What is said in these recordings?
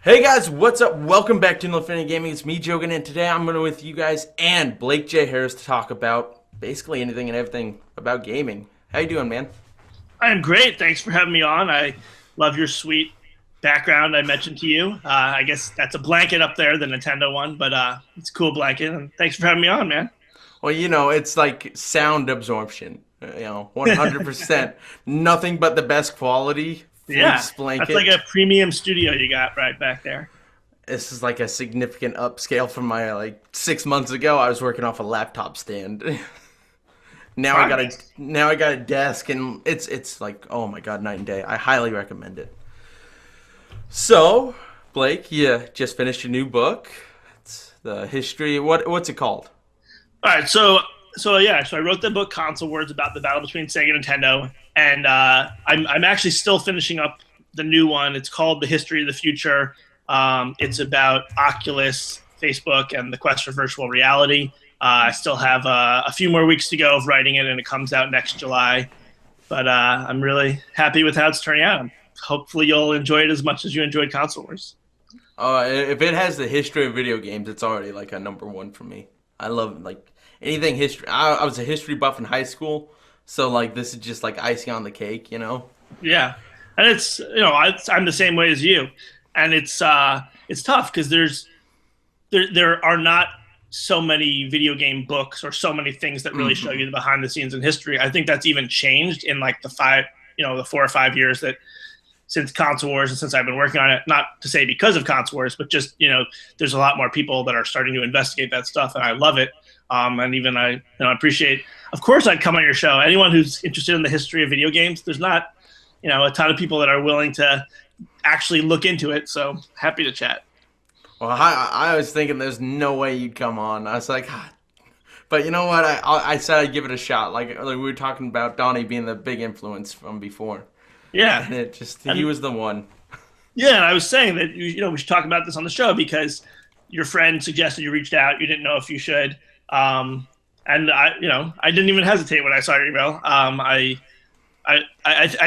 Hey guys, what's up? Welcome back to Infinity Gaming. It's me, Jogan, and today I'm going to with you guys and Blake J. Harris to talk about basically anything and everything about gaming. How you doing, man? I am great. Thanks for having me on. I love your sweet background I mentioned to you. I guess that's a blanket up there, the Nintendo one, but it's a cool blanket. And thanks for having me on, man. Well, it's like sound absorption. 100%. Nothing but the best quality Yeah, fleece that's like blanket. a premium studio you got right back there. This is like a significant upscale from my 6 months ago. I was working off a laptop stand. Now I got a Progress. now I got a desk and it's like, oh my god, night and day. I highly recommend it. So, Blake, you just finished a new book. It's the history. What's it called? All right, so I wrote the book Console Wars about the battle between Sega and Nintendo, and I'm actually still finishing up the new one. It's called The History of the Future. It's about Oculus, Facebook, and the quest for virtual reality. I still have a few more weeks to go of writing it, and it comes out next July. But I'm really happy with how it's turning out. Hopefully, you'll enjoy it as much as you enjoyed Console Wars. If it has the history of video games, it's already like a number one for me. I love like anything history. I was a history buff in high school, so like this is just like icing on the cake. Yeah, and I'm the same way as you, and it's tough because there are not so many video game books or so many things that really show Hmm. you the behind the scenes in history. I think that's even changed in like the 4 or 5 years that since Console Wars and since I've been working on it. Not to say because of Console Wars, but just there's a lot more people that are starting to investigate that stuff, and I love it. And even I appreciate. Of course, I'd come on your show. Anyone who's interested in the history of video games, there's not a ton of people that are willing to actually look into it. So happy to chat. Well, I was thinking there's no way you'd come on. I was like, "Ah." But you know what? I said I'd give it a shot. Like we were talking about Donnie being the big influence from before, Yeah, and it just he and was the one. yeah, and I was saying that we should talk about this on the show because your friend suggested you reached out. You didn't know if you should, and I didn't even hesitate when I saw your email. I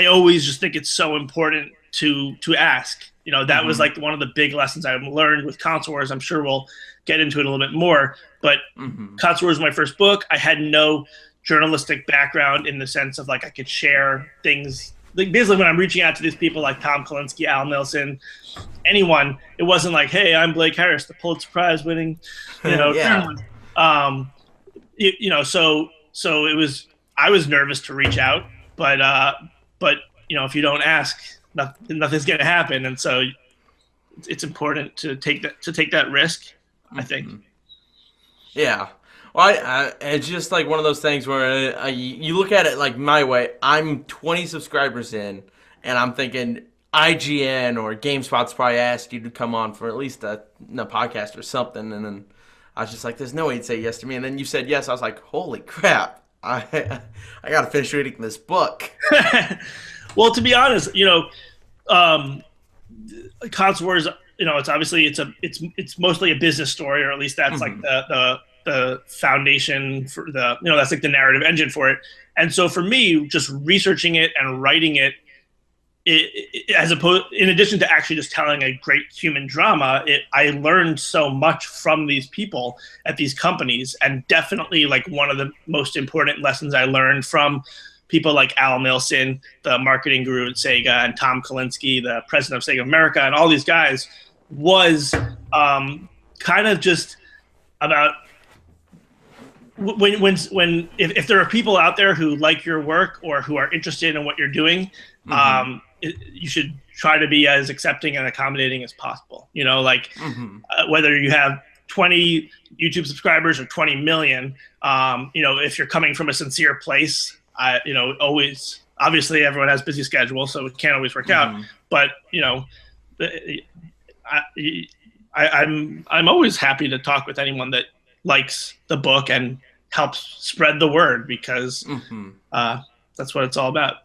always just think it's so important to ask. That was Hmm. like one of the big lessons I learned with Console Wars. I'm sure we'll get into it a little bit more, but Hmm. Console Wars was my first book. I had no journalistic background in the sense of like I could share things. Like basically, when I'm reaching out to these people like Tom Kalinske, Al Nilsson, anyone, it wasn't like, "Hey, I'm Blake Harris, the Pulitzer Prize winning, Yeah. journalist." Um, so it was. I was nervous to reach out, but if you don't ask, nothing's going to happen, and so it's important to take that risk. I think. Hmm. Yeah. Well, it's just like one of those things where you look at it like my way. I'm 20 subscribers in, and I'm thinking IGN or GameSpot's probably asked you to come on for at least a podcast or something. And then I was just like, there's no way you'd say yes to me. And then you said yes. I was like, holy crap. I got to finish reading this book. Well, to be honest, um, Console Wars, it's obviously it's mostly a business story, or at least that's like Hmm. the foundation for that's like the narrative engine for it. And so for me, just researching it and writing as opposed in addition to actually just telling a great human drama, I learned so much from these people at these companies, and definitely like one of the most important lessons I learned from people like Al Nilsson, the marketing guru at Sega, and Tom Kalinske, the president of Sega America, and all these guys was kind of just about if there are people out there who like your work or who are interested in what you're doing, Hmm. you should try to be as accepting and accommodating as possible. Like Hmm. whether you have 20 YouTube subscribers or 20 million, if you're coming from a sincere place, always obviously everyone has busy schedules, so it can't always work out. Hmm. But I, I'm always happy to talk with anyone that likes the book and helps spread the word because Hmm. uh, that's what it's all about.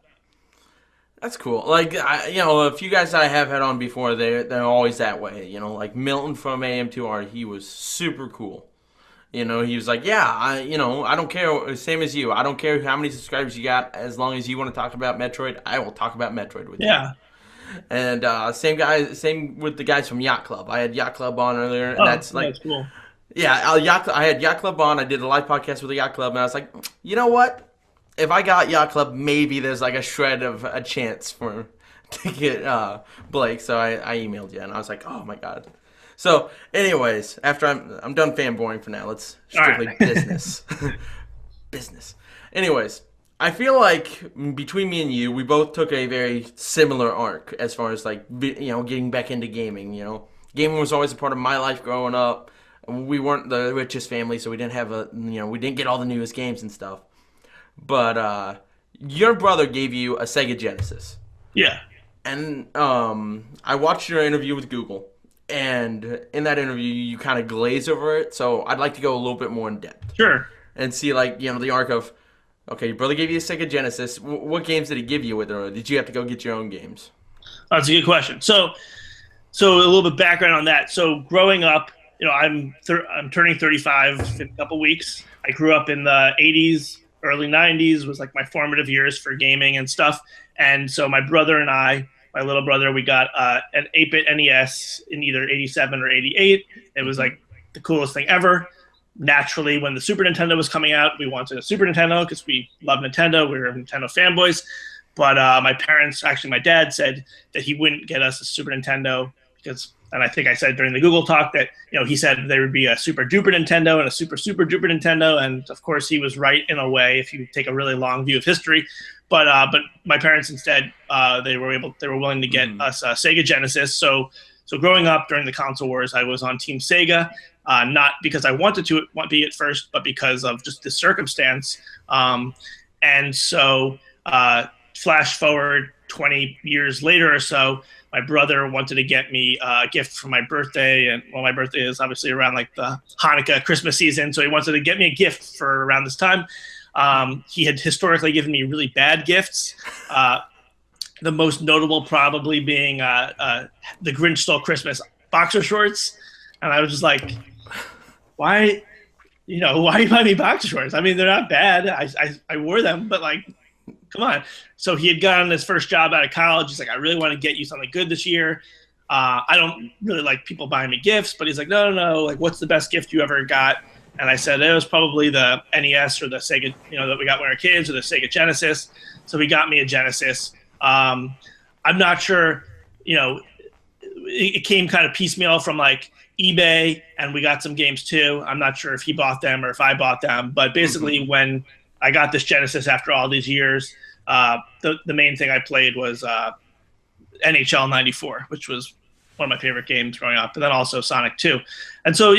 That's cool. Like a few guys that I have had on before, they're always that way. Like Milton from AM2R, he was super cool. He was like, yeah, I don't care. Same as you. I don't care how many subscribers you got. As long as you want to talk about Metroid, I will talk about Metroid with you. Yeah, And same with the guys from Yacht Club. I had Yacht Club on earlier, and Oh, that's yeah, like, that's cool. yeah, I had Yacht Club on. I did a live podcast with the Yacht Club, and I was like, you know what? If I got Yacht Club, maybe there's like a shred of a chance for to get Blake. So I emailed you, and I was like, oh my god. So, anyways, after I'm done fanboying for now. Let's All strictly right. business, business. Anyways, I feel like between me and you, we both took a very similar arc as far as like getting back into gaming. Gaming was always a part of my life growing up. We weren't the richest family, so we didn't have we didn't get all the newest games and stuff. But your brother gave you a Sega Genesis, Yeah. and I watched your interview with Google, and in that interview, you kind of glaze over it. So I'd like to go a little bit more in depth Sure. and see like the arc of, okay, your brother gave you a Sega Genesis. What games did he give you with it, or did you have to go get your own games? That's a good question. So a little bit background on that. So growing up, I'm turning 35 in a couple weeks. I grew up in the 80s, early 90s was like my formative years for gaming and stuff. And so my brother and I, my little brother, we got an 8-bit NES in either 87 or 88. It was like the coolest thing ever. Naturally, when the Super Nintendo was coming out, we wanted a Super Nintendo because we love Nintendo. We were Nintendo fanboys. But my parents, actually, my dad said that he wouldn't get us a Super Nintendo because, and I think I said during the Google talk that, he said there would be a Super Duper Nintendo and a Super Super Duper Nintendo. And of course, he was right in a way if you take a really long view of history. But my parents instead, they were willing to get us a Sega Genesis. So growing up during the console wars, I was on Team Sega. Not because I wanted to be at first, but because of just the circumstance. And so flash forward 20 years later or so, my brother wanted to get me a gift for my birthday. And my birthday is obviously around like the Hanukkah, Christmas season. So he wanted to get me a gift for around this time. He had historically given me really bad gifts. The most notable probably being the Grinch Stole Christmas boxer shorts. And I was just like, why are you buying me boxer shorts? I mean, they're not bad. I wore them, but like, come on. So he had gotten his first job out of college. He's like, I really want to get you something good this year. I don't really like people buying me gifts, but he's like, no. Like, what's the best gift you ever got? And I said, it was probably the NES or the Sega, that we got when we were kids, or the Sega Genesis. So he got me a Genesis. I'm not sure, it came kind of piecemeal from like eBay, and we got some games too. I'm not sure if he bought them or if I bought them, but basically when I got this Genesis after all these years, the main thing I played was NHL 94, which was one of my favorite games growing up, but then also Sonic 2. And so,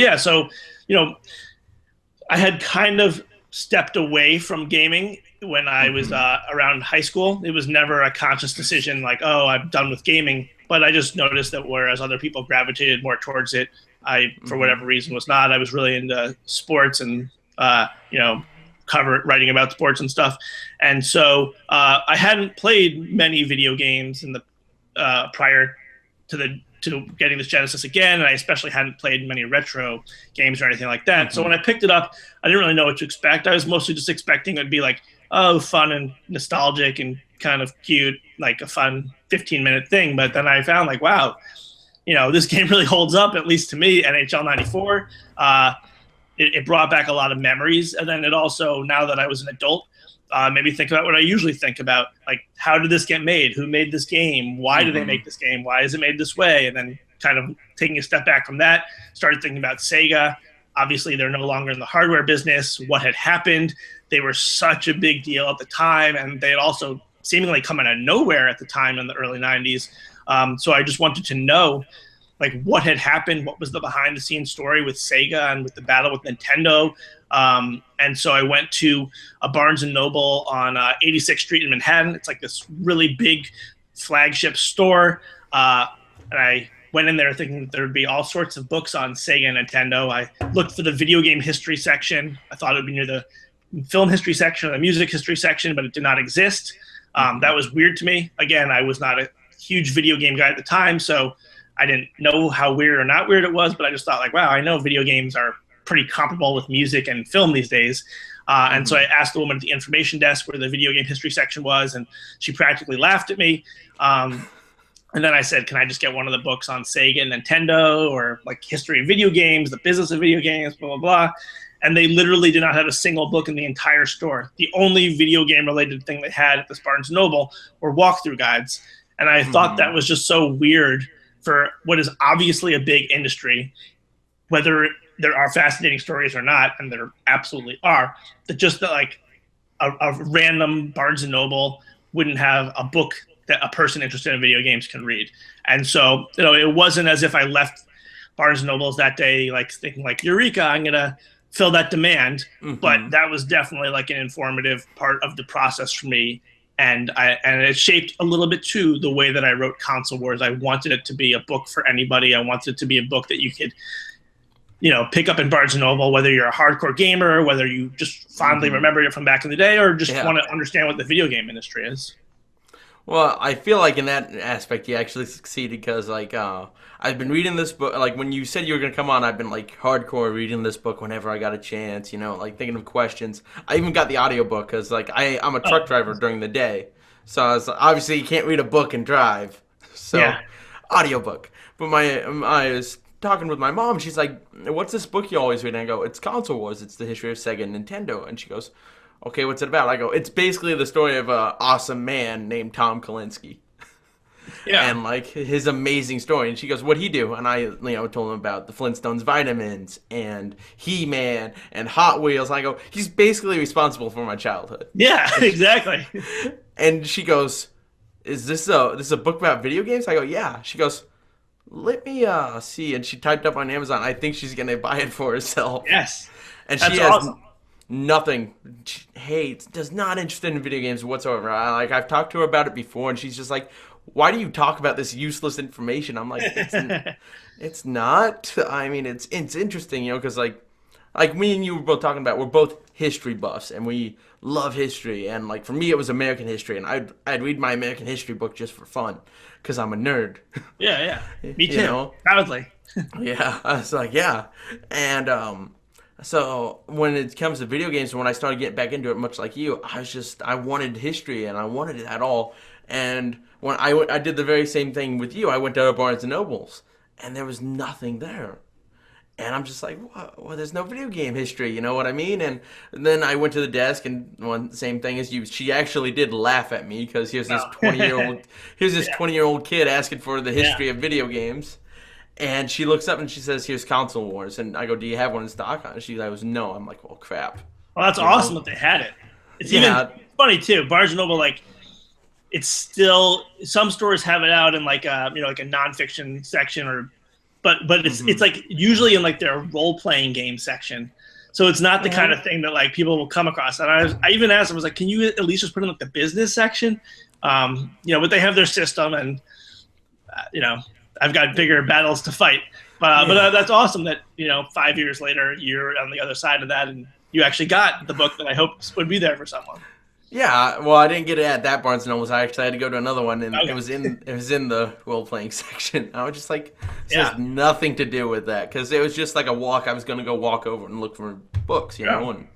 I had kind of stepped away from gaming when I was around high school. It was never a conscious decision like, oh, I'm done with gaming. But I just noticed that whereas other people gravitated more towards it, I, for whatever reason, was not. I was really into sports and, writing about sports and stuff. And so I hadn't played many video games in the prior to getting this Genesis again, and I especially hadn't played many retro games or anything like that. So when I picked it up, I didn't really know what to expect. I was mostly just expecting it would be like, oh, fun and nostalgic and kind of cute, like a fun 15-minute thing. But then I found like, wow, this game really holds up, at least to me. NHL 94, it brought back a lot of memories. And then it also, now that I was an adult, made me think about what I usually think about, like, how did this get made? Who made this game? Why did they make this game? Why is it made this way? And then kind of taking a step back from that, started thinking about Sega. Obviously, they're no longer in the hardware business. What had happened? They were such a big deal at the time, and they had also seemingly come out of nowhere at the time in the early 90s. So I just wanted to know, like, what had happened, what was the behind-the-scenes story with Sega and with the battle with Nintendo. And so I went to a Barnes & Noble on 86th Street in Manhattan. It's like this really big flagship store. And I went in there thinking there would be all sorts of books on Sega and Nintendo. I looked for the video game history section. I thought it would be near the film history section or the music history section, but it did not exist. That was weird to me. Again, I was not a huge video game guy at the time, so I didn't know how weird or not weird it was, but I just thought like, wow, I know video games are pretty comparable with music and film these days. And so I asked the woman at the information desk where the video game history section was, and she practically laughed at me. And then I said, can I just get one of the books on Sega and Nintendo, or like history of video games, the business of video games, blah, blah, blah. And they literally did not have a single book in the entire store. The only video game related thing they had at this Barnes & Noble were walkthrough guides. And I thought that was just so weird for what is obviously a big industry, whether there are fascinating stories or not, and there absolutely are, that just that like a random Barnes & Noble wouldn't have a book that a person interested in video games can read. And so, it wasn't as if I left Barnes & Nobles that day like thinking like, Eureka, I'm going to fill that demand. But that was definitely like an informative part of the process for me. And it shaped a little bit too the way that I wrote Console Wars. I wanted it to be a book for anybody. I wanted it to be a book that you could, pick up in Barnes & Noble, whether you're a hardcore gamer, whether you just fondly remember it from back in the day, or just want to understand what the video game industry is. Well, I feel like in that aspect you actually succeeded because, like, I've been reading this book. Like, when you said you were going to come on, I've been, like, hardcore reading this book whenever I got a chance, like, thinking of questions. I even got the audiobook because, like, I'm a truck driver during the day. So, obviously, you can't read a book and drive. So, audiobook. But I was talking with my mom. She's like, what's this book you always read? And I go, it's Console Wars. It's the history of Sega and Nintendo. And she goes, okay, what's it about? I go, it's basically the story of an awesome man named Tom Kalinske. Yeah. And, like, his amazing story. And she goes, what'd he do? And I, told him about the Flintstones vitamins and He-Man and Hot Wheels. And I go, he's basically responsible for my childhood. Yeah, exactly. And she goes, is this a book about video games? I go, yeah. She goes, let me see. And she typed up on Amazon. I think she's going to buy it for herself. Yes. And she has awesome. Nothing. Does not interested in video games whatsoever. I've talked to her about it before, and she's just like, why do you talk about this useless information? I'm like, it's not. I mean, it's interesting, because like me and you were both talking about, we're both history buffs, and we love history. And like for me, it was American history, and I'd read my American history book just for fun, because I'm a nerd. Yeah. Me too. Proudly. Yeah. I was like, yeah. And so when it comes to video games, when I started getting back into it, much like you, I wanted history, and I wanted it at all. And when I did the very same thing with you, I went to Barnes & Nobles, and there was nothing there. And I'm just like, what? Well, there's no video game history, you know what I mean? And then I went to the desk, and same thing as you. She actually did laugh at me, because here's this 20-year-old kid asking for the history of video games. And she looks up and she says, here's Console Wars. And I go, do you have one in stock? And she goes, no. I'm like, well, crap. Well, that's awesome that they had it. It's even funny, too. Barnes & Noble, like, it's still, some stores have it out in like a, like a nonfiction section, but it's like usually in like their role-playing game section. So it's not the kind of thing that like people will come across. And I even asked them, I was like, can you at least just put in like the business section? But they have their system, and, I've got bigger battles to fight. But that's awesome that, 5 years later, you're on the other side of that, and you actually got the book that I hoped would be there for someone. Yeah, well, I didn't get it at that Barnes & Noble. I actually had to go to another one, and it was in the role-playing section. I was just like, this has nothing to do with that, because it was just like a walk. I was going to go walk over and look for books, and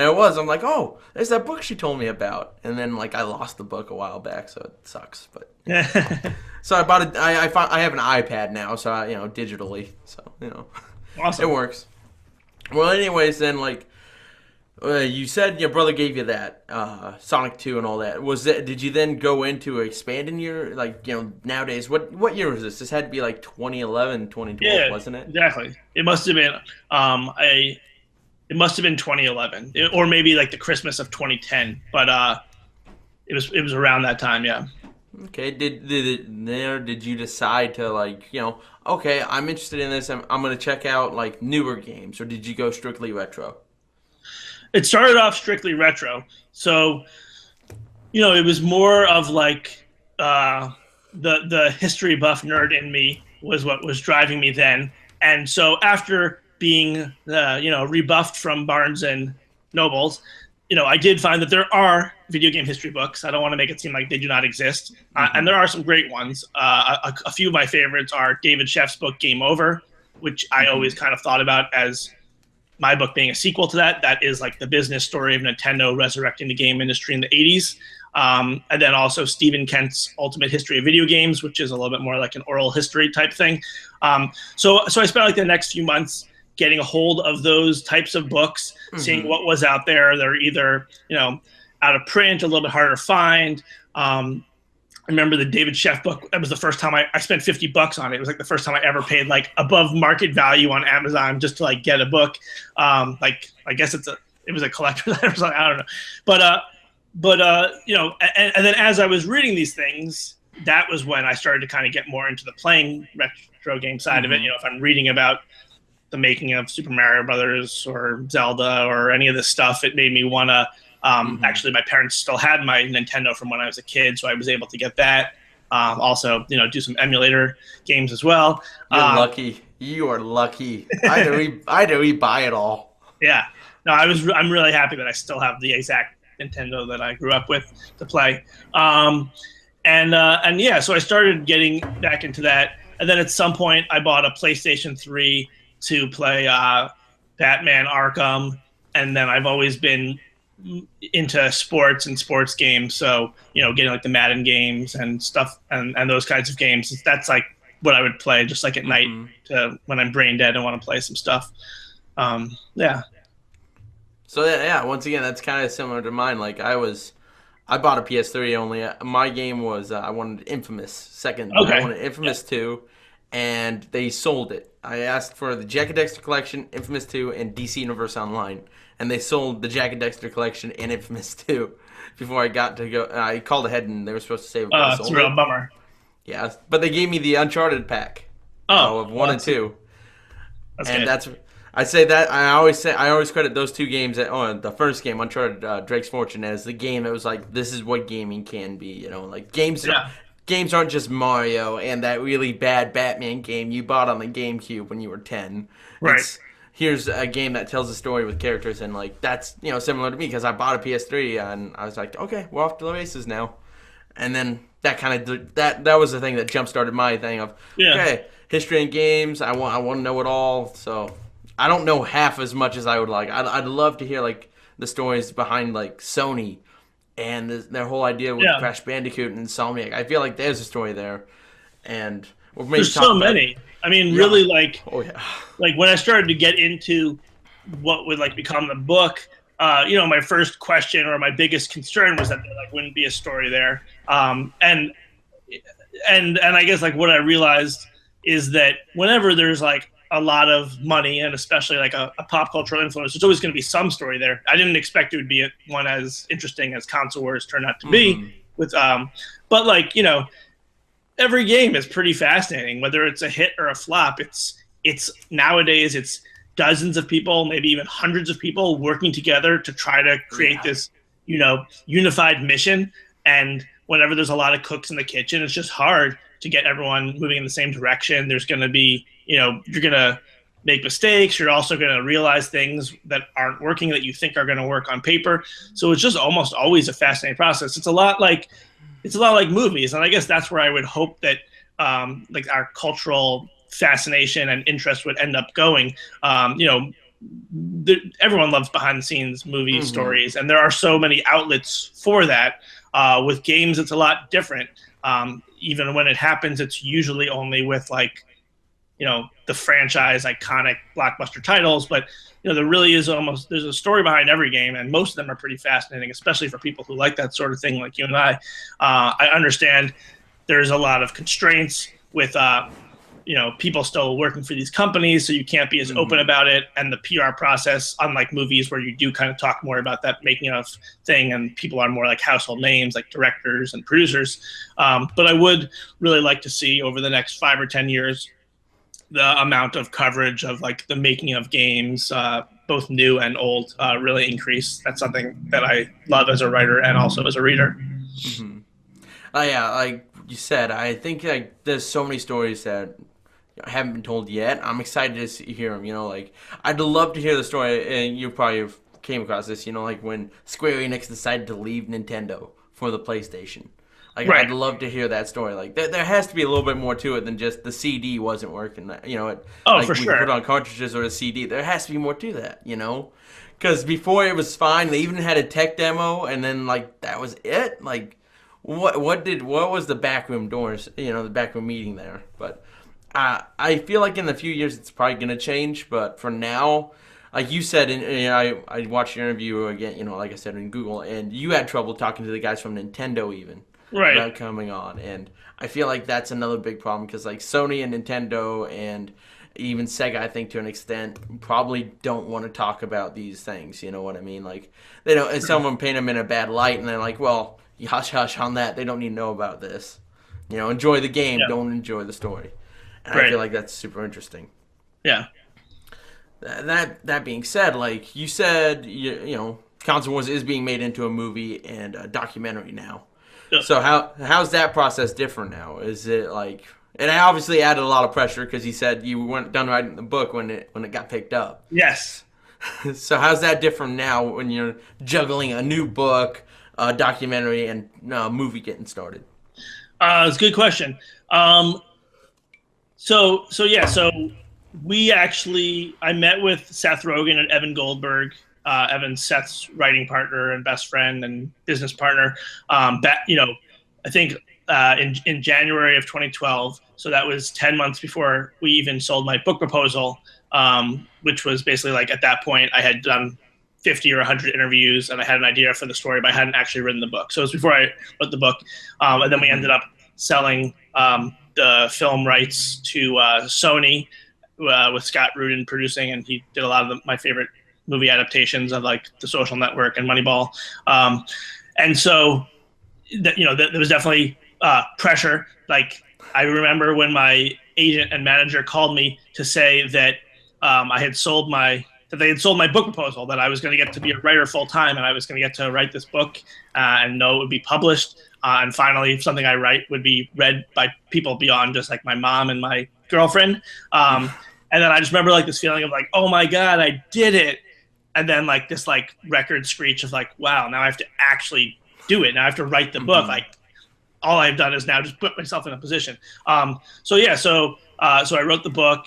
it was. I'm like, oh, there's that book she told me about. And then, like, I lost the book a while back, so it sucks. But so I bought it. I have an iPad now, so digitally. So awesome. It works. Well, anyways, then like you said, your brother gave you that Sonic 2 and all that. Did you then go into expanding your nowadays? What year was this? This had to be like 2011, 2012, wasn't it? Exactly. It must have been. It must have been 2011, or maybe like the Christmas of 2010. But it was around that time, yeah. Okay. Did you decide to okay, I'm interested in this. I'm going to check out like newer games, or did you go strictly retro? It started off strictly retro, so it was more of like the history buff nerd in me was what was driving me then, and so after being rebuffed from Barnes and Nobles, I did find that there are video game history books. I don't want to make it seem like they do not exist, and there are some great ones. A few of my favorites are David Sheff's book Game Over, which I always kind of thought about as my book being a sequel to that. That is like the business story of Nintendo resurrecting the game industry in the 80s. And then also Stephen Kent's Ultimate History of Video Games, which is a little bit more like an oral history type thing. So I spent like the next few months getting a hold of those types of books, seeing what was out there. They're either, out of print, a little bit harder to find. I remember the David Sheff book. That was the first time I spent $50 on it. It was like the first time I ever paid like above market value on Amazon just to like get a book. Like I guess it was a collector's item or something. I don't know. But and then as I was reading these things, that was when I started to kind of get more into the playing retro game side of it. If I'm reading about the making of Super Mario Brothers or Zelda or any of this stuff, it made me want to. Actually, my parents still had my Nintendo from when I was a kid, so I was able to get that. Also, do some emulator games as well. You're lucky. You are lucky. I do we buy it all. Yeah. No, I'm really happy that I still have the exact Nintendo that I grew up with to play. And yeah, so I started getting back into that. And then at some point, I bought a PlayStation 3 to play Batman Arkham. And then I've always been into sports and sports games. So, getting like the Madden games and stuff and those kinds of games. That's like what I would play just like at night when I'm brain dead and want to play some stuff. Yeah. So yeah, once again, that's kind of similar to mine. Like I bought a PS3 only. My game was I wanted Infamous second. Okay. I wanted Infamous 2, and they sold it. I asked for the Jak and Daxter Collection, Infamous 2, and DC Universe Online, and they sold the Jak and Daxter Collection and Infamous 2 before I got to go. I called ahead, and they were supposed to save it. It's a real bummer. Yeah, but they gave me the Uncharted pack. Of 1 and 2. That's good. I say that I always credit those two games. The first game, Uncharted Drake's Fortune, as the game that was like, this is what gaming can be. Like games aren't just Mario and that really bad Batman game you bought on the GameCube when you were 10. Right. Here's a game that tells a story with characters, and like that's similar to me because I bought a PS3 and I was like, okay, we're off to the races now. And then that kind of that was the thing that jump started my thing of okay, history and games. I want to know it all. So I don't know half as much as I would like. I'd love to hear like the stories behind like Sony and their whole idea with Crash Bandicoot and Insomniac. I feel like there's a story there, and there's so many. I mean, really, like when I started to get into what would like become the book. My first question or my biggest concern was that there like wouldn't be a story there. And I guess like what I realized is that whenever there's like a lot of money and especially like a pop cultural influence, there's always going to be some story there. I didn't expect it would be one as interesting as Console Wars turned out to be with, but like, every game is pretty fascinating, whether it's a hit or a flop. It's nowadays it's dozens of people, maybe even hundreds of people working together to try to create this, unified mission. And whenever there's a lot of cooks in the kitchen, it's just hard to get everyone moving in the same direction. There's going to be, you're going to make mistakes. You're also going to realize things that aren't working that you think are going to work on paper. So it's just almost always a fascinating process. It's a lot like movies. And I guess that's where I would hope that like our cultural fascination and interest would end up going. Everyone loves behind the scenes movie stories, and there are so many outlets for that. With games, it's a lot different. Even when it happens, it's usually only with like, the franchise iconic blockbuster titles, but there really is there's a story behind every game, and most of them are pretty fascinating, especially for people who like that sort of thing like you and I. I understand there's a lot of constraints with people still working for these companies, so you can't be as open about it. And the PR process, unlike movies where you do kind of talk more about that making of thing, and people are more like household names, like directors and producers. But I would really like to see over the next 5 or 10 years, the amount of coverage of like the making of games, both new and old, really increase. That's something that I love as a writer and also as a reader. Yeah, like you said, I think like there's so many stories that haven't been told yet. I'm excited to hear them. Like I'd love to hear the story, and you probably came across this. Like when Square Enix decided to leave Nintendo for the PlayStation. Like, Right. I'd love to hear that story. Like, there has to be a little bit more to it than just the CD wasn't working. You know, Oh, like for we can put sure. on cartridges or a CD. There has to be more to that, you know? Because before it was fine. They even had a tech demo, and then like that was it. Like, what was the backroom doors? You know, the backroom meeting there. But I feel like in a few years it's probably gonna change. But for now, like you said, I watched your interview again. You know, like I said in Google, and you had trouble talking to the guys from Nintendo even Right. about coming on, and I feel like that's another big problem because like Sony and Nintendo and even Sega, I think to an extent, probably don't want to talk about these things. You know what I mean? Like they don't. And someone paint them in a bad light, and they're like, "Well, you hush hush on that. They don't need to know about this. You know, enjoy the game. Yeah. Don't enjoy the story." And I Right. feel like that's super interesting. Yeah. That being said, like you said, you know, Console Wars is being made into a movie and a documentary now. Yeah. So how's that process different now? Is it like, and I obviously added a lot of pressure because he said you weren't done writing the book when it got picked up. Yes. So how's that different now when you're juggling a new book, a documentary, and a movie getting started? It's a good question. So yeah, so we actually I met with Seth Rogen and Evan Goldberg. Evan's Seth's writing partner and best friend and business partner. I think in January of 2012. So that was 10 months before we even sold my book proposal, which was basically like at that point I had done 50 or 100 interviews and I had an idea for the story, but I hadn't actually written the book. So it was before I wrote the book. And then we ended up selling the film rights to Sony with Scott Rudin producing, and he did a lot of my favorite movie adaptations of like The Social Network and Moneyball. And so, there was definitely pressure. Like I remember when my agent and manager called me to say that they had sold my book proposal, that I was going to get to be a writer full time, and I was going to get to write this book and know it would be published. And finally, something I write would be read by people beyond just like my mom and my girlfriend. And then I just remember like this feeling of like, oh my God, I did it. And then like this like record screech of like, wow, now I have to actually do it. Now I have to write the book. Like all I've done is now just put myself in a position. So I wrote the book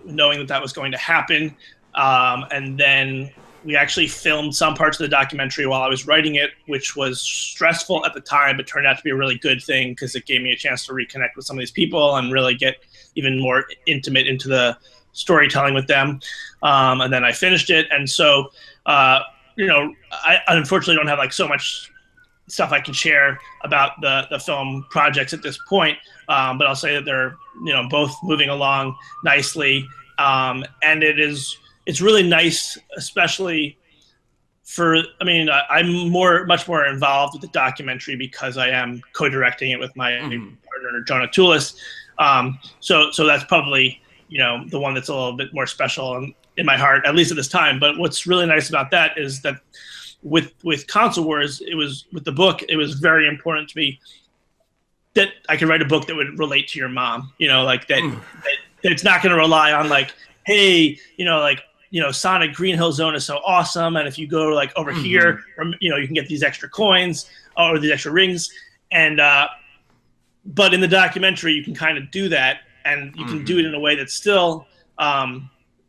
knowing that was going to happen. And then we actually filmed some parts of the documentary while I was writing it, which was stressful at the time, but turned out to be a really good thing because it gave me a chance to reconnect with some of these people and really get even more intimate into the storytelling with them. And then I finished it. And so, I unfortunately don't have like so much stuff I can share about the film projects at this point. But I'll say that they're, both moving along nicely. And it's really nice, especially I'm much more involved with the documentary because I am co-directing it with my partner, Jonah Toulis. So that's probably, the one that's a little bit more special in my heart, at least at this time. But what's really nice about that is that with Console Wars, with the book, it was very important to me that I could write a book that would relate to your mom, like that it's not going to rely on like, hey, Sonic Green Hill Zone is so awesome, and if you go like over here, you can get these extra coins or these extra rings, and but in the documentary you can kind of do that, and you can do it in a way that's still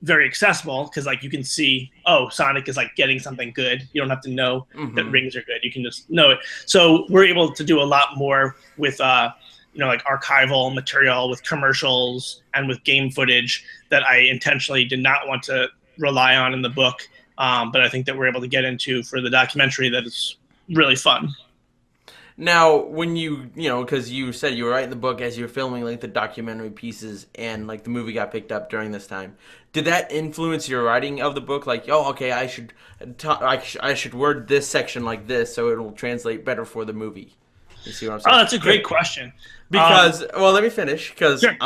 very accessible because like you can see, oh, Sonic is like getting something good. You don't have to know that rings are good. You can just know it. So we're able to do a lot more with like archival material, with commercials and with game footage that I intentionally did not want to rely on in the book. But I think that we're able to get into for the documentary that is really fun. Now, when because you said you were writing the book as you were filming like the documentary pieces, and like the movie got picked up during this time, did that influence your writing of the book? Like, oh, okay, I should word this section like this so it will translate better for the movie. You see what I'm saying? Oh, that's a great question. Because well, let me finish. Because Sure.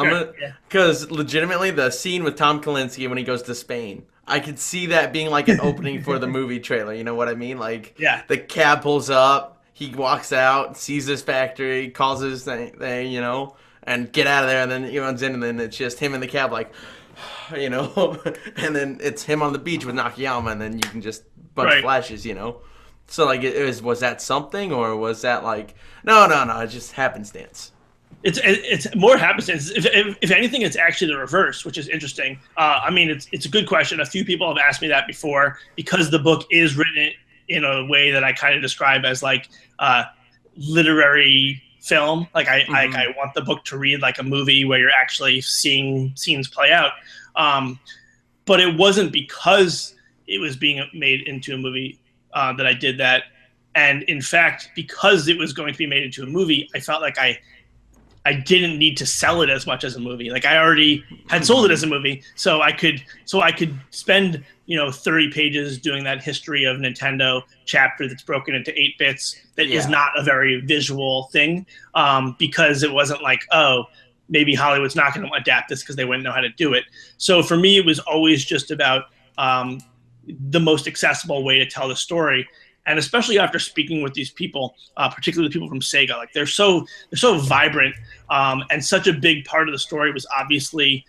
Legitimately, the scene with Tom Kalinske when he goes to Spain, I could see that being like an opening for the movie trailer. You know what I mean? Like, Yeah. the cab pulls up. He walks out, sees this factory, calls his thing, and get out of there. And then he runs in, and then it's just him in the cab, like, and then it's him on the beach with Nakayama, and then you can just bunch of flashes, So like, was that something, or was that like, no, no, no, it's just happenstance? It's more happenstance. If anything, it's actually the reverse, which is interesting. I mean, it's a good question. A few people have asked me that before, because the book is written in a way that I kind of describe as like literary film. Like I want the book to read like a movie where you're actually seeing scenes play out. But it wasn't because it was being made into a movie that I did that. And in fact, because it was going to be made into a movie, I felt like I didn't need to sell it as much as a movie. Like I already had sold it as a movie, so I could spend 30 pages doing that history of Nintendo chapter that's broken into 8 bits that is not a very visual thing, because it wasn't like, oh, maybe Hollywood's not going to adapt this because they wouldn't know how to do it. So for me, it was always just about the most accessible way to tell the story. And especially after speaking with these people, particularly the people from Sega, like they're so vibrant, and such a big part of the story was obviously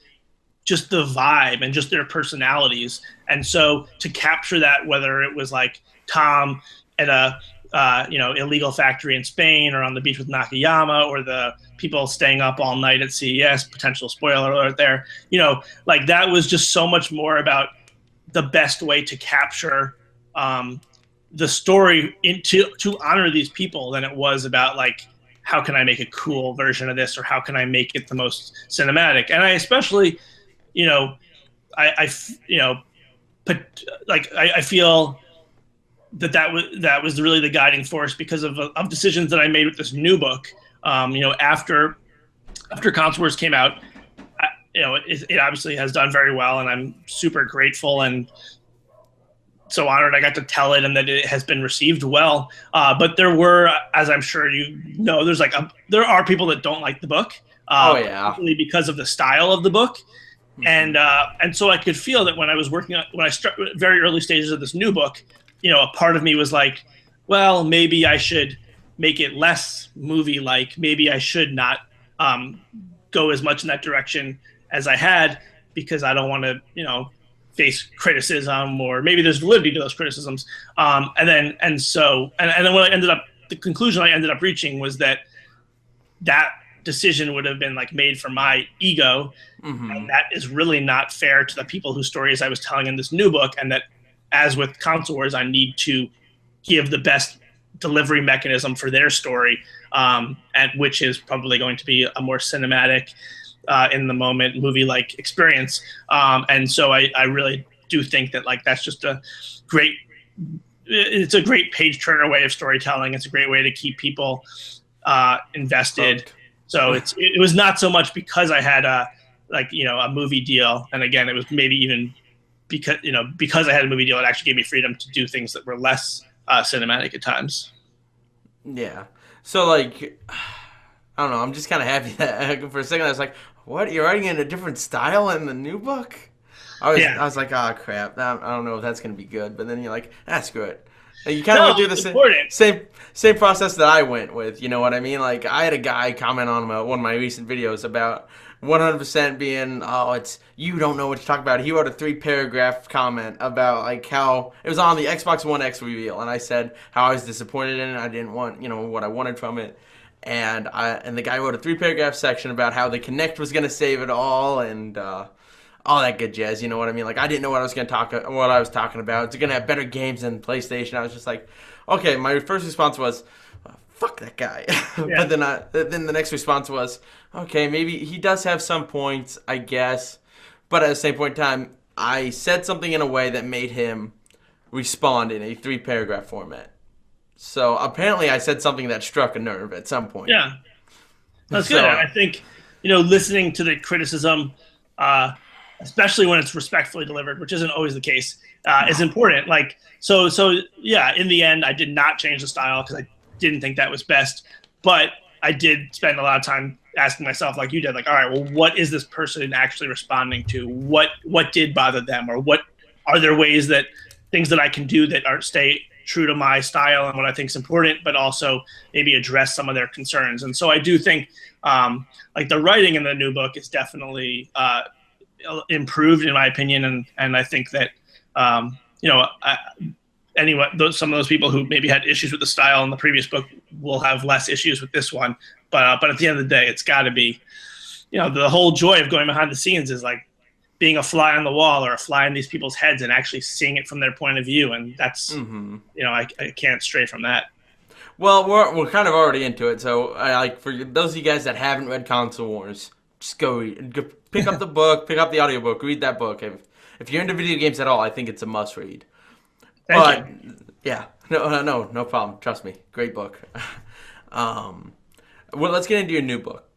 just the vibe and just their personalities. And so to capture that, whether it was like Tom at a illegal factory in Spain, or on the beach with Nakayama, or the people staying up all night at CES, potential spoiler alert there, like that was just so much more about the best way to capture the story to honor these people than it was about like, how can I make a cool version of this, or how can I make it the most cinematic. And I especially, I feel that was really the guiding force because of decisions that I made with this new book. After Console Wars came out, it obviously has done very well, and I'm super grateful and so honored I got to tell it and that it has been received well. But there were, as I'm sure there are people that don't like the book. Because of the style of the book. And so I could feel that when I started very early stages of this new book, a part of me was like, well, maybe I should make it less movie-like. Maybe I should not go as much in that direction as I had, because I don't want to, face criticism, or maybe there's validity to those criticisms. And then the conclusion I ended up reaching was that decision would have been like made for my ego. And that is really not fair to the people whose stories I was telling in this new book. And that, as with Console Wars, I need to give the best delivery mechanism for their story, and which is probably going to be a more cinematic, in the moment, movie-like experience. And so I really do think that like that's just it's a great page turner way of storytelling. It's a great way to keep people invested. So it was not so much because I had a movie deal, and again, it was maybe even because I had a movie deal, it actually gave me freedom to do things that were less cinematic at times. Yeah. So like, I don't know. I'm just kind of happy that for a second I was like, "What? You're writing in a different style in the new book?" I was like, "Oh crap! I don't know if that's gonna be good." But then you're like, "That's good." And you kind of went through the same process that I went with. You know what I mean? Like I had a guy comment on one of my recent videos about 100% being, "Oh, it's you don't know what to talk about." He wrote a 3-paragraph comment about like how it was on the Xbox One X reveal, and I said how I was disappointed in it. I didn't want what I wanted from it. And the guy wrote a 3-paragraph section about how the Kinect was gonna save it all, and all that good jazz. You know what I mean? Like I didn't know what I was talking about. It's gonna have better games than PlayStation. I was just like, okay. My first response was, fuck that guy. Yeah. But then the next response was, okay, maybe he does have some points, I guess. But at the same point in time, I said something in a way that made him respond in a 3-paragraph format. So apparently I said something that struck a nerve at some point. Yeah. That's good. I think, listening to the criticism, especially when it's respectfully delivered, which isn't always the case, is important. Like, so yeah, in the end, I did not change the style because I didn't think that was best. But I did spend a lot of time asking myself, like you did, like, all right, well, what is this person actually responding to? What did bother them? Or what are there things that I can do that stay true to my style and what I think is important, but also maybe address some of their concerns. And so I do think like the writing in the new book is definitely improved in my opinion. And I think that, some of those people who maybe had issues with the style in the previous book will have less issues with this one. But at the end of the day, it's got to be, the whole joy of going behind the scenes is like being a fly on the wall or a fly in these people's heads and actually seeing it from their point of view. And that's, I can't stray from that. Well, we're kind of already into it, so for those of you guys that haven't read Console Wars, just go pick up the book, pick up the audiobook, read that book. If you're into video games at all, I think it's a must read. Thank you. Yeah, no problem. Trust me, great book. Well, let's get into your new book.